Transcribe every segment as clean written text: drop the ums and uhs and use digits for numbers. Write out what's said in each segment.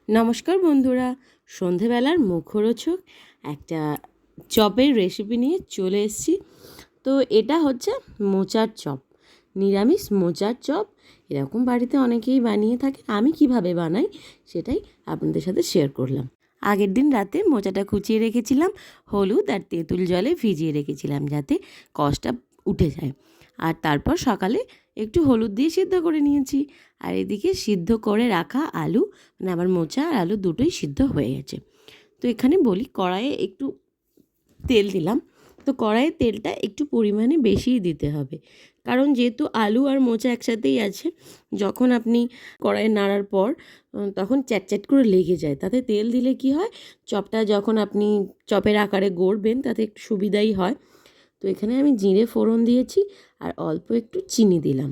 নমস্কার বন্ধুরা, সন্ধেবেলার মুখরোচক একটা চপের রেসিপি নিয়ে চলে এসেছি। তো এটা হচ্ছে মোচার চপ, নিরামিষ মোচার চপ। এরকম বাড়িতে অনেকেই বানিয়ে থাকে, আমি কিভাবে বানাই সেটাই আপনাদের সাথে শেয়ার করলাম। আগের দিন রাতে মোচাটা কুচিয়ে রেখেছিলাম, হলুদ আর তেঁতুল জলে ভিজিয়ে রেখেছিলাম যাতে কষটা উঠে যায়। আর তারপর সকালে একটু হলুদ দিয়ে সিদ্ধ করে নিয়েছি। আর এদিকে সিদ্ধ করে রাখা আলু, মানে আমার মোচা আর আলু দুটোই সিদ্ধ হয়ে গেছে। তো এখানে বলি, কড়াইয়ে একটু তেল দিলাম। তো কড়াইয়ে তেলটা একটু পরিমাণে বেশিই দিতে হবে, কারণ যেহেতু আলু আর মোচা একসাথেই আছে, যখন আপনি কড়াইয়ে নাড়ার পর তখন চ্যাটচ্যাট করে লেগে যায়। তাতে তেল দিলে কি হয়, চপটা যখন আপনি চপের আকারে গড়বেন তাতে একটু সুবিধাই হয়। তো এখানে আমি জিরে ফোড়ন দিয়েছি আর অল্প একটু চিনি দিলাম।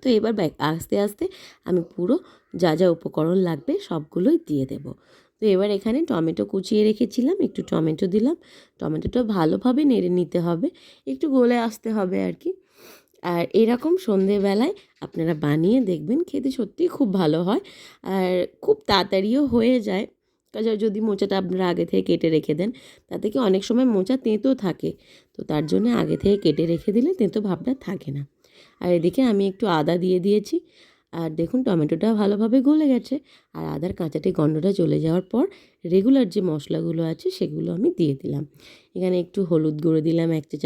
তো এবার আস্তে আস্তে আমি পুরো যা যা উপকরণ লাগবে সবগুলোই দিয়ে দেব। তো এবার এখানে টমেটো কুচিয়ে রেখেছিলাম, একটু টমেটো দিলাম। টমেটোটা ভালোভাবে নেড়ে নিতে হবে, একটু গলে আসতে হবে আর কি। আর এরকম সন্ধেবেলায় আপনারা বানিয়ে দেখবেন, খেতে সত্যিই খুব ভালো হয় আর খুব তাড়াতাড়িও হয়ে যায়। যদি মোচাটা আপনারা আগে থেকে কেটে রেখে দেন, তাতে কি অনেক সময় মোচা তেঁতো থাকে, তো তার জন্য আগে থেকে কেটে রেখে দিলে তেঁতো ভাবটা থাকে না। আর এদিকে আমি একটু আদা দিয়ে দিয়েছি। আর দেখুন টমেটোটা ভালোভাবে গলে গেছে। আর আদার কাঁচাটে গন্ধটা চলে যাওয়ার পর রেগুলার যে মশলাগুলো আছে সেগুলো আমি দিয়ে দিলাম। এখানে একটু হলুদ গুঁড়ো দিলাম 1 চা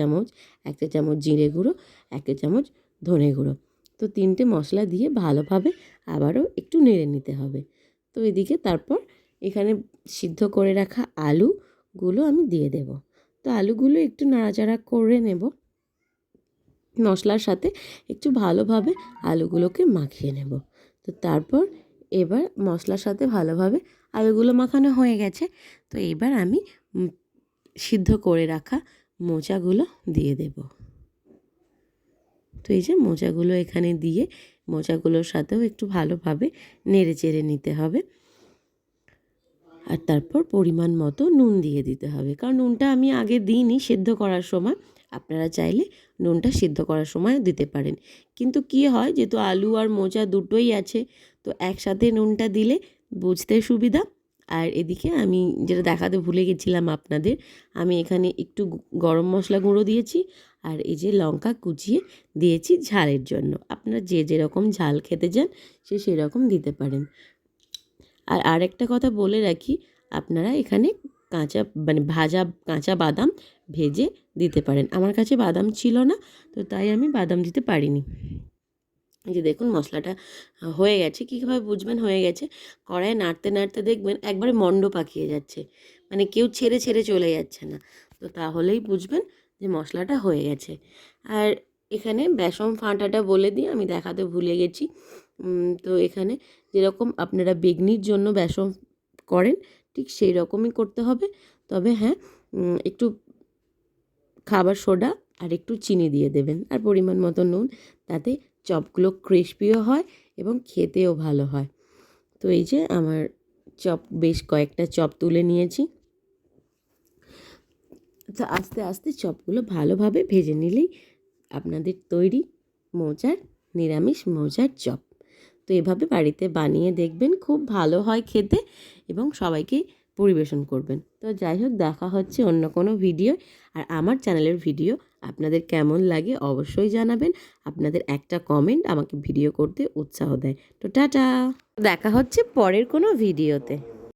চামচ জিরে গুঁড়ো, 1 চা চামচ ধনে গুঁড়ো। তো 3টে মশলা দিয়ে ভালোভাবে আবারও একটু নেড়ে নিতে হবে। তো এদিকে তারপর এখানে সিদ্ধ করে রাখা আলুগুলো আমি দিয়ে দেব। তো আলুগুলো একটু নাড়াচাড়া করে নেব মশলার সাথে, একটু ভালোভাবে আলুগুলোকে মাখিয়ে নেব। তো তারপর এবার মশলার সাথে ভালোভাবে আলুগুলো মাখানো হয়ে গেছে। তো এবার আমি সিদ্ধ করে রাখা মোচাগুলো দিয়ে দেব। তো এই যে মোচাগুলো এখানে দিয়ে মোচাগুলোর সাথেও একটু ভালোভাবে নেড়ে চেড়ে নিতে হবে। আর তারপর পরিমাণ মতো নুন দিয়ে দিতে হবে, কারণ নুনটা আমি আগে দিইনি সেদ্ধ করার সময়। আপনারা চাইলে নুনটা সিদ্ধ করার সময় দিতে পারেন, কিন্তু কি হয়, যেহেতু আলু আর মোচা দুটোই আছে, তো একসাথে নুনটা দিলে বুঝতে সুবিধা। আর এদিকে আমি যেটা দেখাতে ভুলে গেছিলাম আপনাদের, আমি এখানে একটু গরম মশলা গুঁড়ো দিয়েছি আর এই যে লঙ্কা কুচিয়ে দিয়েছি ঝালের জন্য। আপনারা যে যেরকম ঝাল খেতে চান সে সেরকম দিতে পারেন। আর আরেকটা কথা বলে রাখি, আপনারা এখানে ভাজা কাঁচা বাদাম ভেজে দিতে পারেন। আমার কাছে বাদাম ছিল না, তো তাই আমি বাদাম দিতে পারিনি। এই যে দেখুন মশলাটা হয়ে গেছে। কীভাবে বুঝবেন হয়ে গেছে, কড়াইয়ে নাড়তে নাড়তে দেখবেন একবারে মণ্ড পাকিয়ে যাচ্ছে, মানে কেউ ছেড়ে ছেড়ে চলে যাচ্ছে না। তো তাহলেই বুঝবেন যে মশলাটা হয়ে গেছে। আর এখানে বেসন ফাটাটা বলে দিই, আমি দেখাতে ভুলে গেছি। তো এখানে যেরকম আপনারা বেগনির জন্য বেসন করেন ঠিক সেই রকমই করতে হবে। তবে হ্যাঁ, একটু খাবার সোডা আর একটু চিনি দিয়ে দেবেন, আর পরিমাণ মতো নুন। তাতে চপগুলো ক্রিস্পিও হয় এবং খেতেও ভালো হয়। তো এই যে আমার চপ, বেশ কয়েকটা চপ তুলে নিয়েছি। তো আস্তে আস্তে চপগুলো ভালোভাবে ভেজে নিলেই আপনাদের তৈরি নিরামিষ মোচার চপ। তো এভাবে বাড়িতে বানিয়ে দেখবেন, খুব ভালো হয় খেতে এবং সবাইকে পরিবেশন করবেন। তো যাই হোক, দেখা হচ্ছে অন্য কোনো ভিডিও। আর আমার চ্যানেলের ভিডিও আপনাদের কেমন লাগে অবশ্যই জানাবেন। আপনাদের একটা কমেন্ট আমাকে ভিডিও করতে উৎসাহ দেয়। তো টাটা, দেখা হচ্ছে পরের কোনো ভিডিওতে।